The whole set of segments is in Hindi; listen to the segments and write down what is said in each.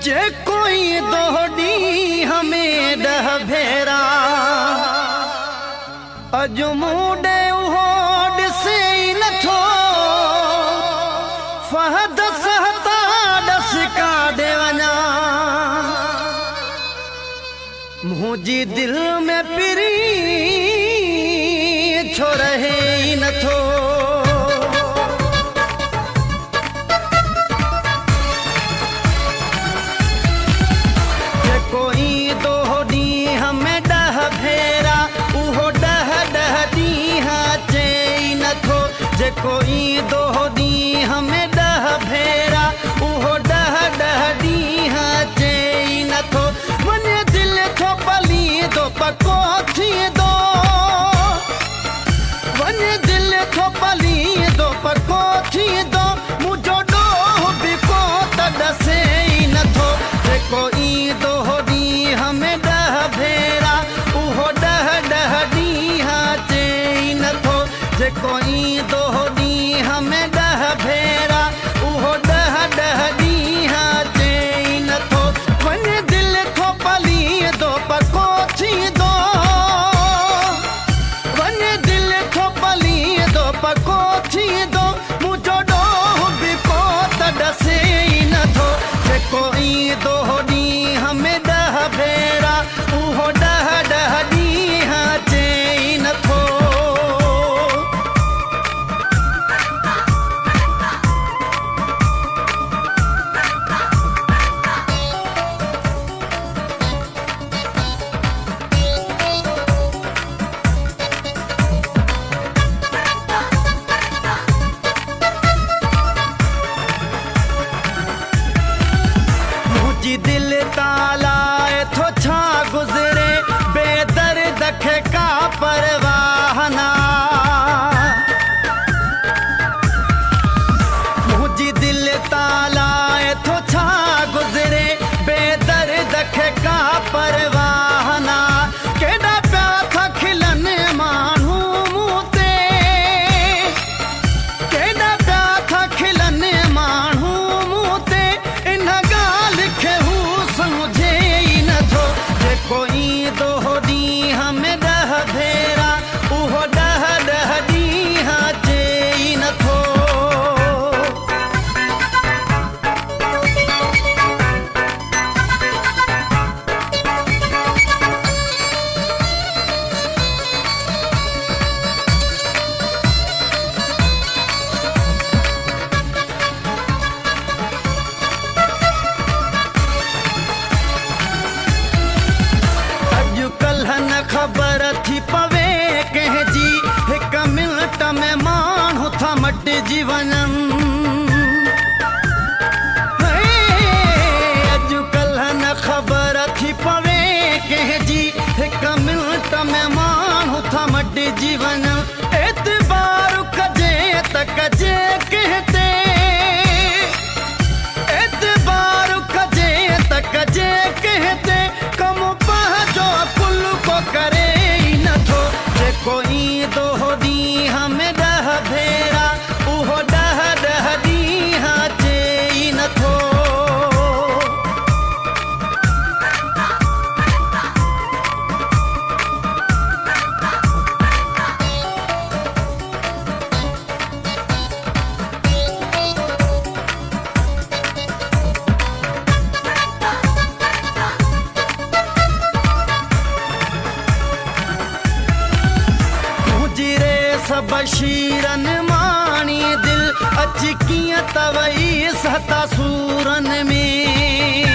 जे कोई दोहड़ी हमें डह भेरा अजु मूडे उहोड से नथो फहद सहता डस का देवना मुझी दिल में पिरी छो रहे नथो कोई दोहड़ी हमें डह भेरा उहो डह डह दीहा चई नथो जे कोई दोहड़ी हमें डह भेरा उहो डह डह दीहा चई नथो वने दिल थो पली दो पको थी दो वने दिल थो पली दो पको थी दो मुझो डोह बिको त डसे नथो जे कोई दोहड़ी हमें डह भेरा उहो डह डह दीहा चई नथो जे कोई दोहड़ी हमें डह भेरा उहो डह डह दीहा चई नथो वने दिल थो पली दो पको थी दो वने दिल थो पली दो पको थी दो मुझो डोह बिको त डसे नथो जे कोई दोहड़ी हमें डह भेरा उहो डह डह दीहा चई नथो मुझी दिल तालाए थो छा गुजरे बेदर्द खे का परवाहना मुझी दिल तालाए थो छा गुजरे बेदर्द खे का परवाहना केड़ा प्या था खिलन मानू मूते केड़ा प्या था खिलन मानू मूते इन गाल खे हूँ समझे नथो जे कोई दोहड़ी हमें डह भेरा उहो डह डह दीहा चई नथो अॼुकल्ह न ख़बर थी पवे कंहिंजी हिक मिनट में माण्हू था मटिजी वञनि अॼुकल्ह न ख़बर थी पवे कंहिंजी हिक मिनट में माण्हू था मटिजी वञनि एतबार कजे त कजे कहते एतबार कजे त कजे कहते कम पहुंचो कुल को करे नथो जे कोई दोहड़ी हमें डह भेरा उहो डह डह दीहा चई नथो सब शीरन मानी दिल अच किया तवई सहता सूरन में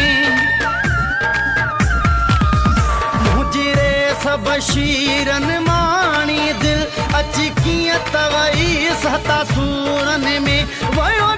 मुझरे सब शीरन मानी दिल अच किया तवई सहता सूरन में वयो